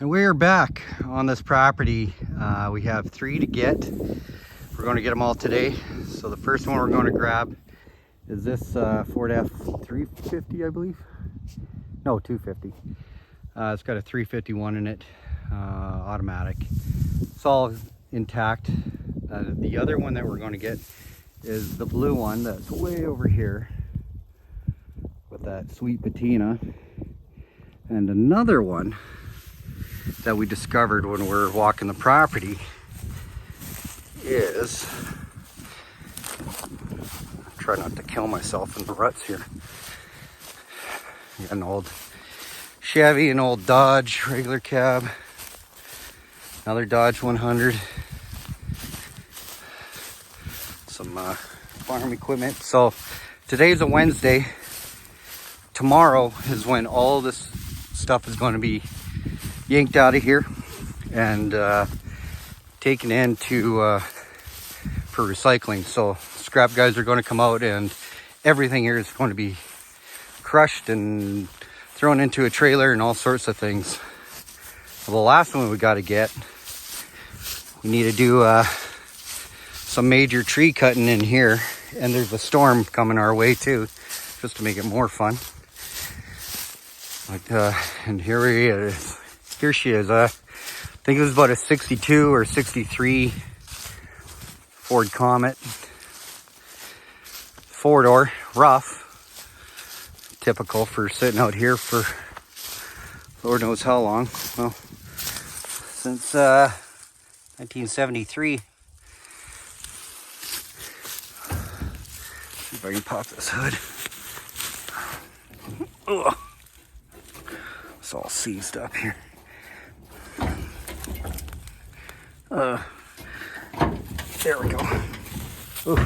And we are back on this property. We have 3 to get. We're going to get them all today. So the first one we're going to grab is this Ford F350, I believe. No, 250. It's got a 351 in it, automatic. It's all intact. The other one that we're going to get is the blue one that's way over here with that sweet patina. And another one that we discovered when we were walking the property is, try not to kill myself in the ruts here. Got an old Chevy, an old Dodge regular cab, another Dodge 100, some farm equipment. So today's a Wednesday. Tomorrow is when all this stuff is going to be yanked out of here and taken into for recycling. So scrap guys are going to come out and everything here is going to be crushed and thrown into a trailer and all sorts of things. Well, the last one we got to get, we need to do some major tree cutting in here, and there's a storm coming our way too, just to make it more fun. And here he is. Here she is. I think it was about a 62 or 63 Ford Comet. 4-door, rough. Typical for sitting out here for Lord knows how long. Well, since 1973. See if I can pop this hood. Ugh. It's all seized up here. There we go. Ooh.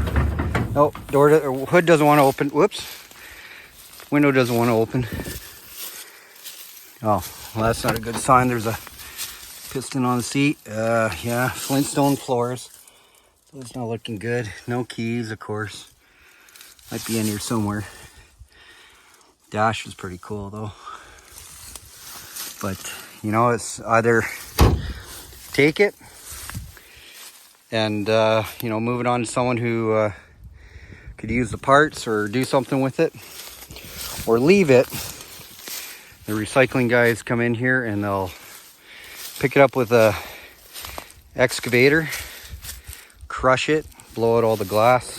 Oh, hood doesn't want to open. Whoops. Window doesn't want to open. Oh, well, that's not a good sign. There's a piston on the seat. Yeah, Flintstone floors. So it's not looking good. No keys, of course. Might be in here somewhere. Dash is pretty cool, though. But, you know, it's either take it and, you know, move it on to someone who could use the parts or do something with it, or leave it. The recycling guys come in here and they'll pick it up with a excavator, crush it, blow out all the glass,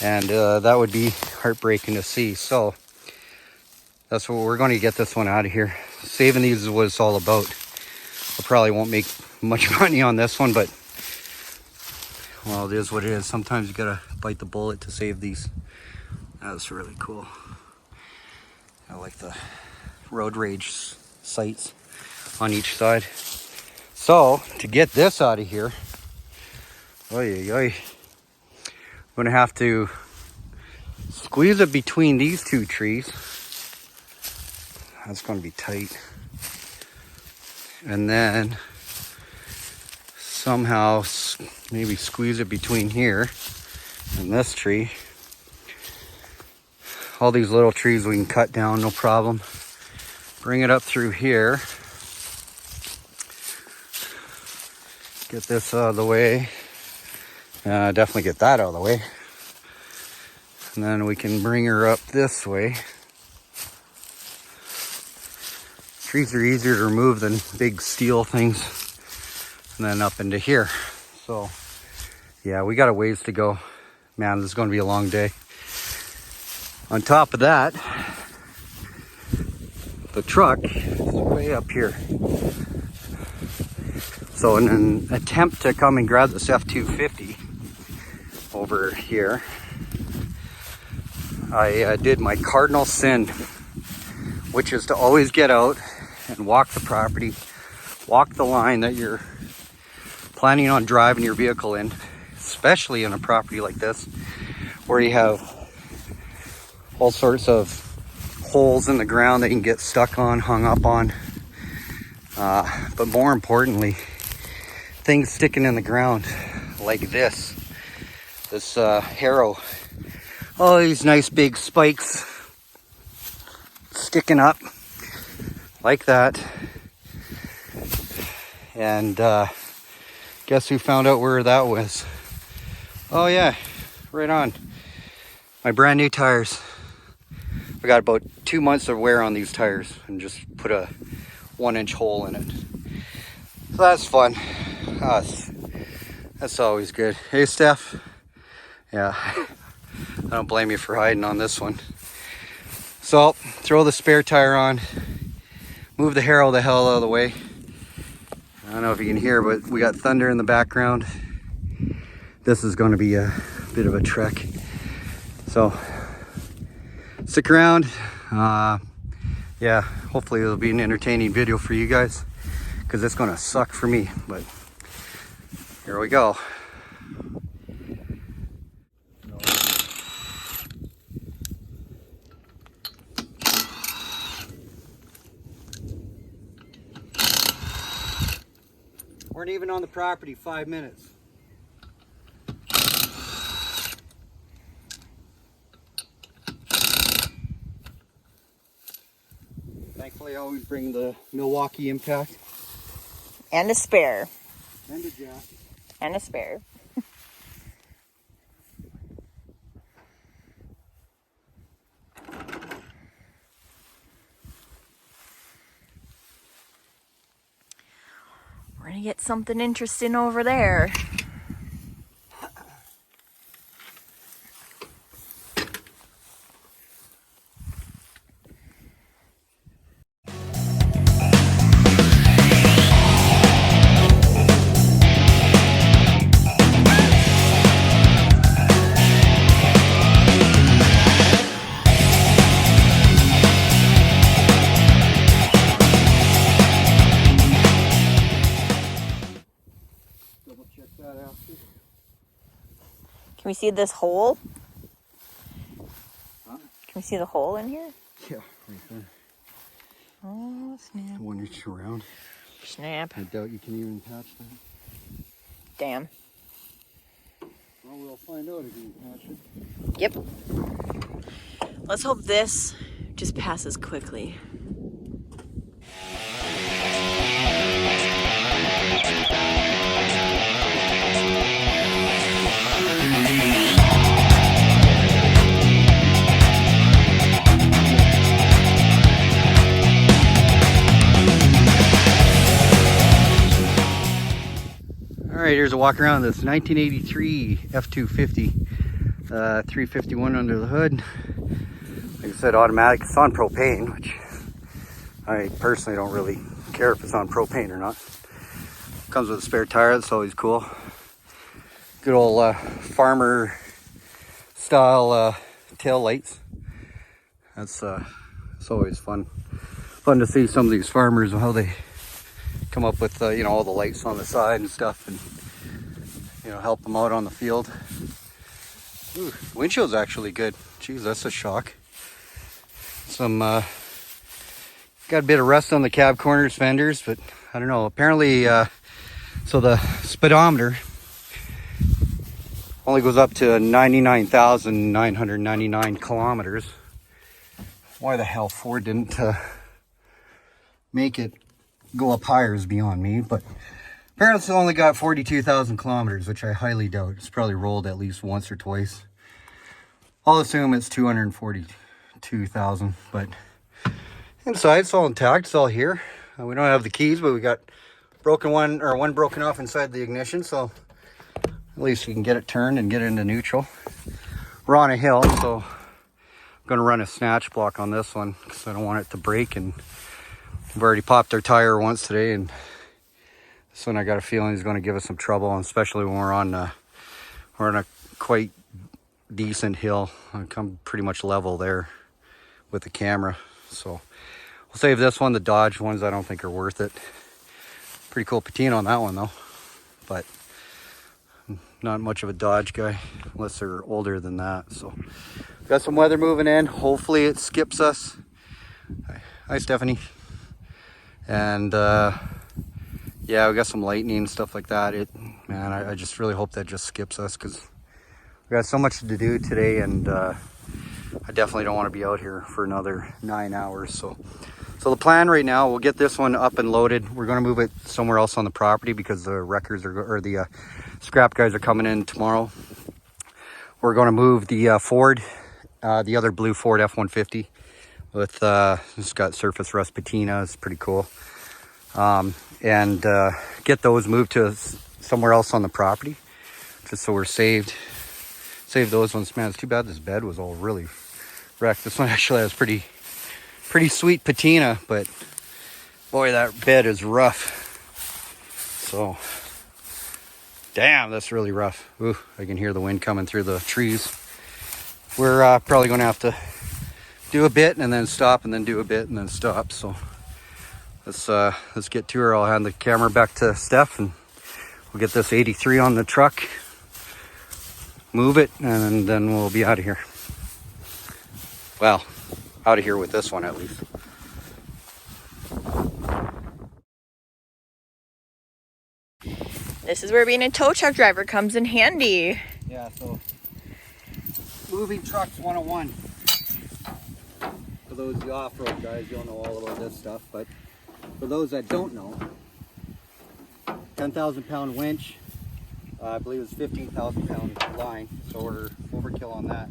and that would be heartbreaking to see. So that's what we're going to get this one out of here. Saving these is what it's all about. I probably won't make much money on this one, but well, it is what it is. Sometimes you gotta bite the bullet to save these. That's really cool. I like the road rage sights on each side. So to get this out of here, I'm gonna have to squeeze it between these two trees. That's going to be tight. And then somehow maybe squeeze it between here and this tree. All these little trees we can cut down, no problem. Bring it up through here. Get this out of the way. Definitely get that out of the way. And then we can bring her up this way. Trees are easier to remove than big steel things, and then up into here. So yeah, we got a ways to go. Man, this is going to be a long day. On top of that, the truck is way up here. So in an attempt to come and grab this F250 over here, I did my cardinal sin, which is to always get out and walk the property, walk the line that you're planning on driving your vehicle in, especially in a property like this where you have all sorts of holes in the ground that you can get stuck on, hung up on, but more importantly, things sticking in the ground like this harrow. All these nice big spikes sticking up like that. And guess who found out where that was? Oh yeah, right on. My brand new tires. I got about 2 months of wear on these tires and just put a 1-inch hole in it. So that's fun. That's always good. Hey Steph. Yeah, I don't blame you for hiding on this one. So throw the spare tire on, move the harrow the hell out of the way. I don't know if you can hear, but we got thunder in the background. This is going to be a bit of a trek. So stick around. Yeah, hopefully it'll be an entertaining video for you guys, because it's going to suck for me, but here we go. Weren't even on the property 5 minutes. Thankfully, I always bring the Milwaukee Impact. And a spare. And a jack. And a spare. We're gonna get something interesting over there. Can we see this hole? Huh? Can we see the hole in here? Yeah, right there. Oh, snap. 1 inch around. Snap. I doubt you can even patch that. Damn. Well, we'll find out if you can patch it. Yep. Let's hope this just passes quickly. All right, here's a walk around this 1983 F-250, 351 under the hood. Like I said, automatic. It's on propane, which I personally don't really care if it's on propane or not. Comes with a spare tire, that's always cool. Good old farmer style tail lights. That's it's always fun to see some of these farmers, how they come up with you know, all the lights on the side and stuff, and you know, help them out on the field. Ooh, windshield's actually good. Jeez, that's a shock. Some got a bit of rust on the cab corners, fenders, but I don't know. Apparently, so the speedometer only goes up to 99,999 kilometers. Why the hell Ford didn't make it go up higher is beyond me, but apparently it's only got 42,000 kilometers, which I highly doubt. It's probably rolled at least once or twice. I'll assume it's 242,000, but inside it's all intact. It's all here. We don't have the keys, but we got one broken off inside the ignition, so at least we can get it turned and get it into neutral. We're on a hill, so I'm going to run a snatch block on this one because I don't want it to break, and we've already popped our tire once today, and this one I got a feeling is going to give us some trouble, especially when we're on a quite decent hill. I come pretty much level there with the camera, so we'll save this one. The Dodge ones I don't think are worth it. Pretty cool patina on that one though, but I'm not much of a Dodge guy unless they're older than that. So got some weather moving in. Hopefully it skips us. Hi Stephanie. And yeah, we got some lightning and stuff like that. Man, I just really hope that just skips us, because we got so much to do today, and I definitely don't want to be out here for another 9 hours. So So the plan right now, we'll get this one up and loaded. We're going to move it somewhere else on the property because the wreckers are, or the scrap guys are coming in tomorrow. We're going to move the Ford, the other blue Ford F-150 with, it's got surface rust patina. It's pretty cool. And get those moved to somewhere else on the property, just so we're saved. Save those ones. Man, it's too bad this bed was all really wrecked. This one actually has pretty sweet patina, but boy, that bed is rough. So, damn, that's really rough. Ooh, I can hear the wind coming through the trees. We're probably going to have to do a bit and then stop, and then do a bit and then stop. So let's get to her. I'll hand the camera back to Steph, and we'll get this 83 on the truck, move it, and then we'll be out of here. Well, out of here with this one at least. This is where being a tow truck driver comes in handy. Yeah, so moving trucks 101. For those of you off-road guys, you'll know all about this stuff, but for those that don't know, 10,000 pound winch, I believe it's 15,000 pound line, so we're overkill on that.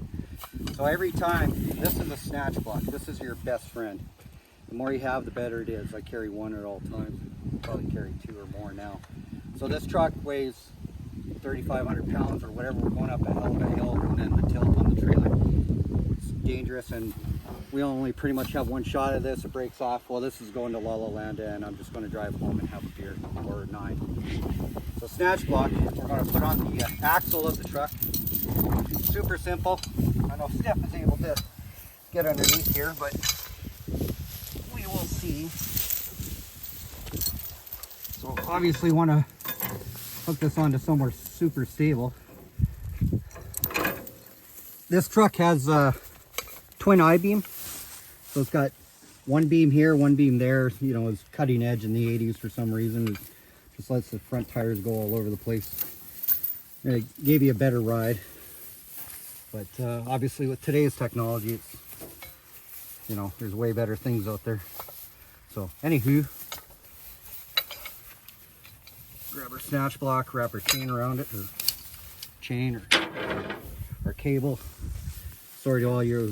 So every time, this is a snatch block. This is your best friend. The more you have, the better it is. I carry one at all times. Probably carry two or more now. So this truck weighs 3,500 pounds or whatever. We're going up a hell of a hill, and then the tilt on the trailer. It's dangerous, and we only pretty much have one shot of this. It breaks off. Well, this is going to La La Land, and I'm just going to drive home and have a beer, or 9. So snatch block, we're going to put on the axle of the truck. Super simple. I know Steph is able to get underneath here, but we will see. So obviously want to hook this onto somewhere super stable. This truck has a twin I-beam. So it's got one beam here, one beam there. You know, it's cutting edge in the 80s for some reason. It just lets the front tires go all over the place. It gave you a better ride. But obviously with today's technology, it's, you know, there's way better things out there. So anywho, grab our snatch block, wrap our chain around it, or chain or cable. Sorry to all your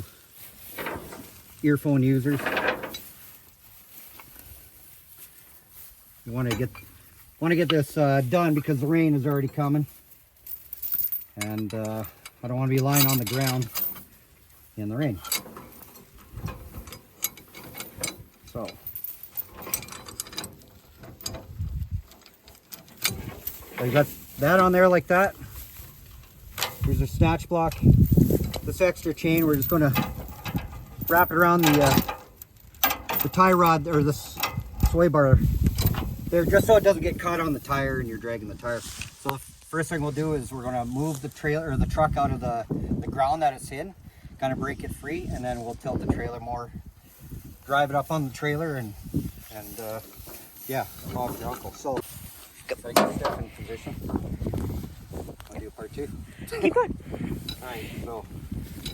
earphone users. You want to get this done because the rain is already coming, and I don't want to be lying on the ground in the rain. So you got that on there like that. Here's a snatch block. This extra chain, we're just going to wrap it around the tie rod, or the sway bar there, just so it doesn't get caught on the tire and you're dragging the tire. So the first thing we'll do is we're going to move the trailer, or the truck, out of the ground that it's in, kind of break it free, and then we'll tilt the trailer more, drive it up on the trailer, and yeah, off your uncle. So if I get Steph in position, I'll do part 2. Keep going. All right, so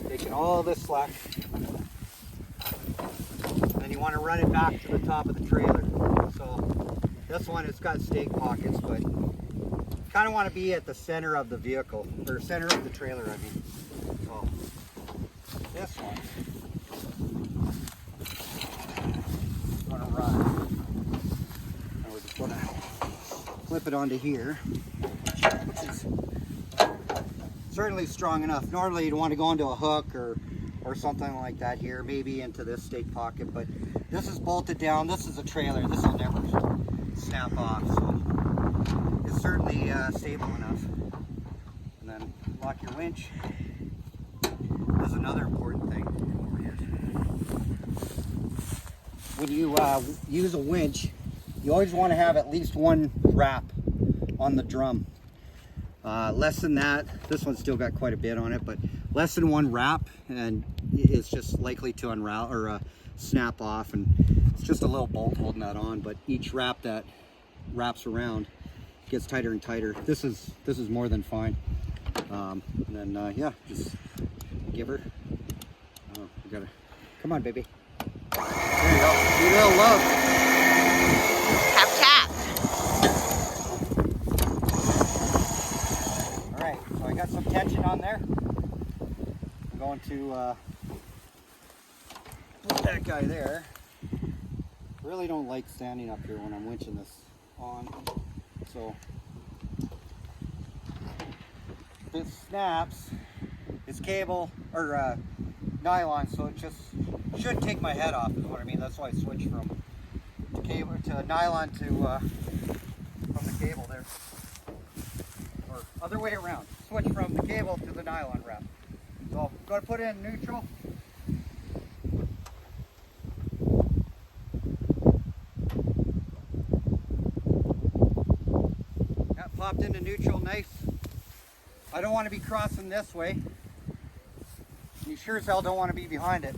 taking all this slack, then you want to run it back to the top of the trailer. So this one, it's got stake pockets, but kind of want to be at the center of the vehicle, or center of the trailer, I mean. So this one, is going to run, and we're just going to clip it onto here, which is certainly strong enough. Normally you'd want to go onto a hook or something like that here, maybe into this stake pocket, but this is bolted down. This is a trailer. This will never snap off, so it's certainly stable enough. And then lock your winch. There's another important thing. When you use a winch, you always want to have at least one wrap on the drum. Less than that, this one's still got quite a bit on it, but less than one wrap and it's just likely to unravel or snap off, and it's just a little bolt holding that on, but each wrap that wraps around gets tighter and tighter. This is more than fine. And then yeah, just give her. Oh, we gotta, come on baby. There you go. Need a little love. Tap, tap. Alright, so I got some tension on there. I'm going to put that guy there. Really don't like standing up here when I'm winching this on. So if it snaps, it's cable or nylon, so it just should take my head off is what I mean. That's why I switched from cable to nylon to from the cable there. Or other way around. Switch from the cable to the nylon wrap. So I'm going to put it in neutral. That popped into neutral nice. I don't want to be crossing this way. You sure as hell don't want to be behind it.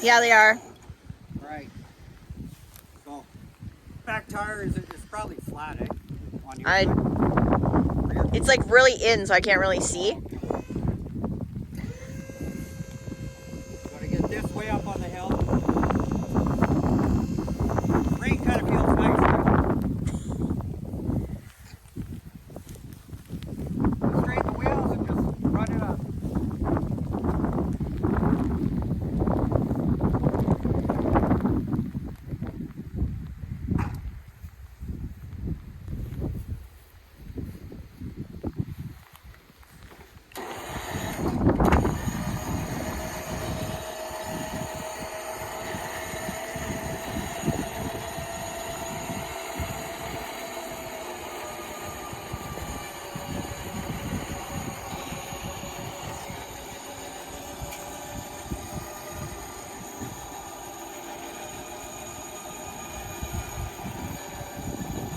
Yeah, they are. Right. So, back tire is probably flat, eh? On your side. It's like really in, so I can't really see. Gotta get this way up on the hill. Rain kind of feels nice. Straighten the wheels and just run it up.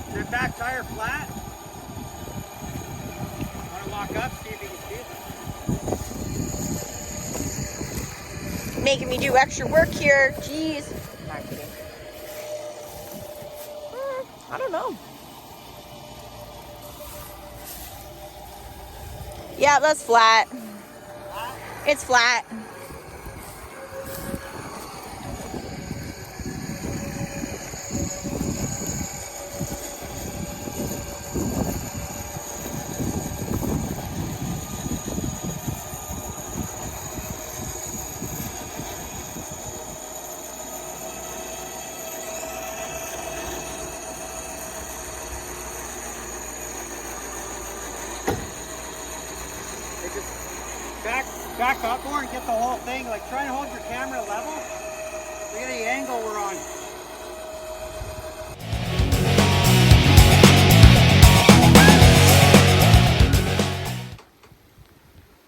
Is your back tire flat? Want to walk up, see if you can see it? Making me do extra work here. Jeez. Not kidding. I don't know. Yeah, that's flat. It's flat. Back up more and get the whole thing. Like, try and hold your camera level. Look at the angle we're on.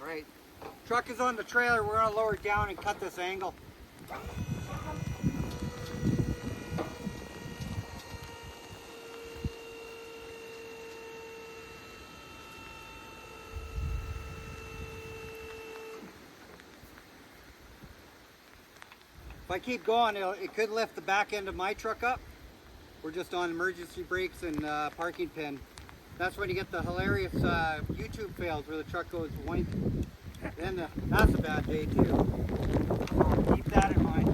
Alright, truck is on the trailer. We're going to lower it down and cut this angle. If I keep going, it could lift the back end of my truck up. We're just on emergency brakes and parking pin. That's when you get the hilarious YouTube fails where the truck goes white. Then that's a bad day too. So keep that in mind.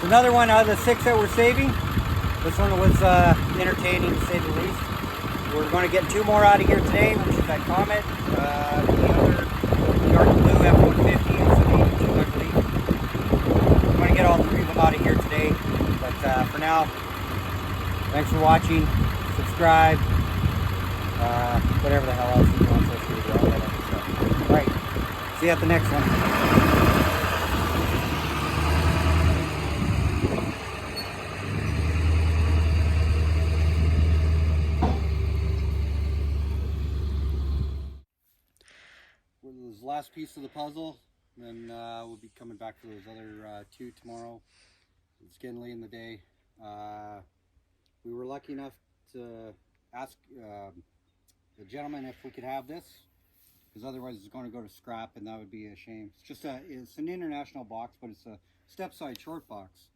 Another one out of the 6 that we're saving. This one was entertaining to say the least. we're going to get 2 more out of here today, which is that Comet, the other dark blue F-150, it's an 82, I believe. We're going to get all 3 of them out of here today. But for now, thanks for watching. Subscribe. Whatever the hell else you want us to do. All that other stuff. All right. See you at the next one. This last piece of the puzzle, then we'll be coming back for those other 2 tomorrow. It's getting late in the day. We were lucky enough to ask the gentleman if we could have this, because otherwise it's going to go to scrap, and that would be a shame. It's just it's an international box, but it's a step side short box,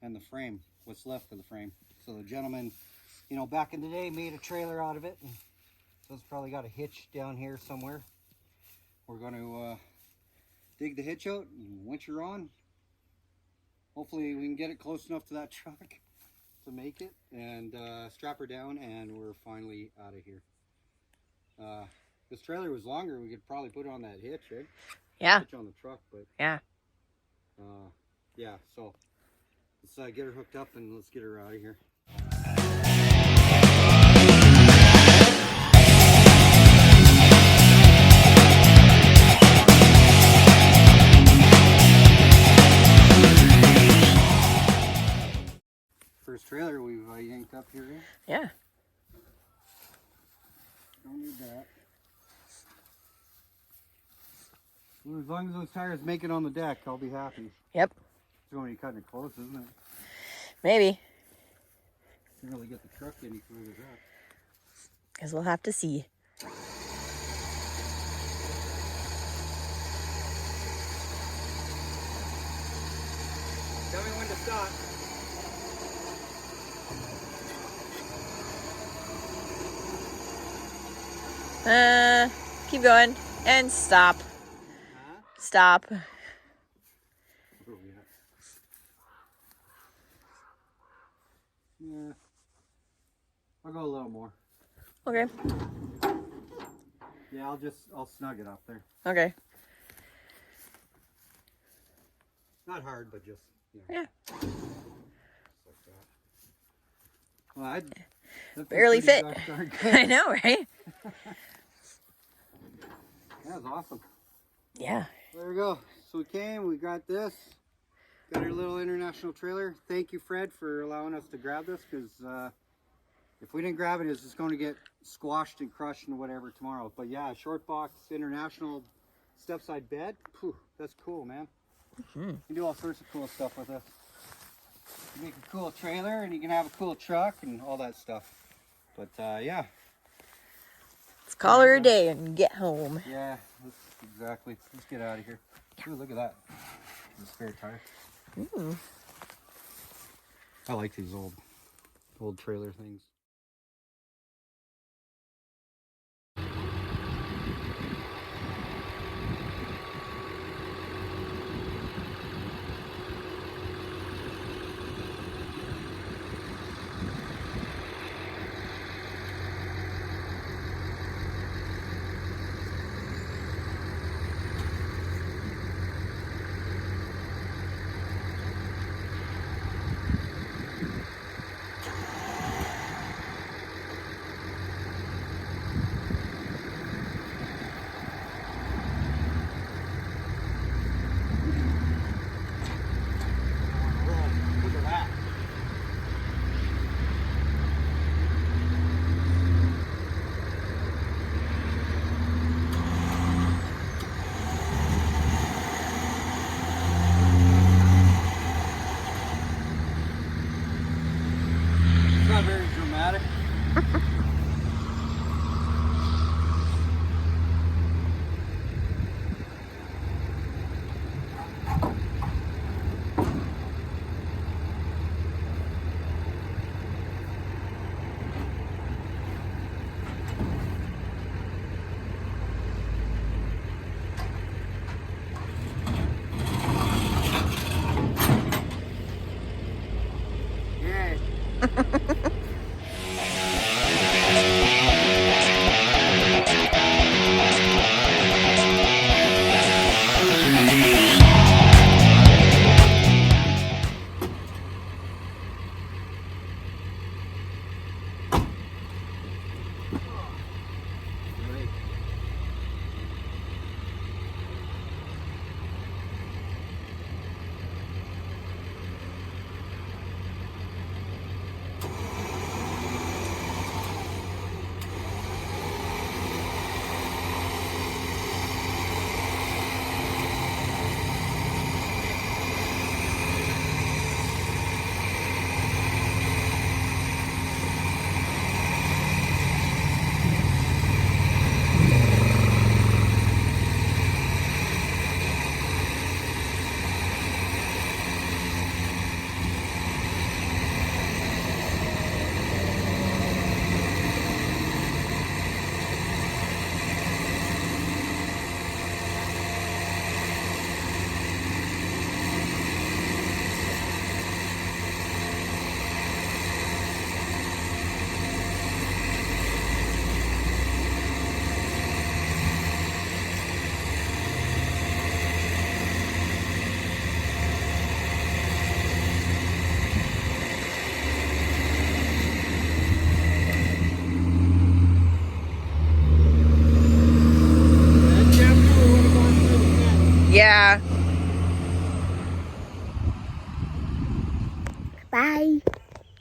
and the frame, what's left of the frame. So the gentleman, you know, back in the day made a trailer out of it, so it's probably got a hitch down here somewhere. We're going to dig the hitch out and winch her on. Hopefully we can get it close enough to that truck to make it, and strap her down, and we're finally out of here. This trailer was longer, we could probably put it on that hitch, right? Yeah. Hitch on the truck, but yeah. Yeah, so let's get her hooked up and let's get her out of here. First trailer we've yanked up here. Yeah. Don't need that. Well, as long as those tires make it on the deck, I'll be happy. Yep. It's only cutting it close, isn't it? Maybe. Can't really get the truck any further back. Guess we'll have to see. Tell me when to stop. Keep going and stop. Huh? Stop. Oh, yeah. Yeah. I'll go a little more. Okay. Yeah, I'll snug it up there. Okay. Not hard, but just, you know. Yeah. Just like that. Well, that Barely fit. gosh darn good. I know, right? That was awesome. Yeah. There we go. So we came, we got this. Got our little international trailer. Thank you, Fred, for allowing us to grab this, because if we didn't grab it, it's just going to get squashed and crushed and whatever tomorrow. But yeah, short box, international step-side bed. Whew, that's cool, man. You can do all sorts of cool stuff with this. You make a cool trailer, and you can have a cool truck and all that stuff. But yeah. Let's call her a day and get home. Yeah, exactly. Let's get out of here. Ooh, look at that. The spare tire. Ooh. I like these old trailer things.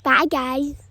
Bye, guys.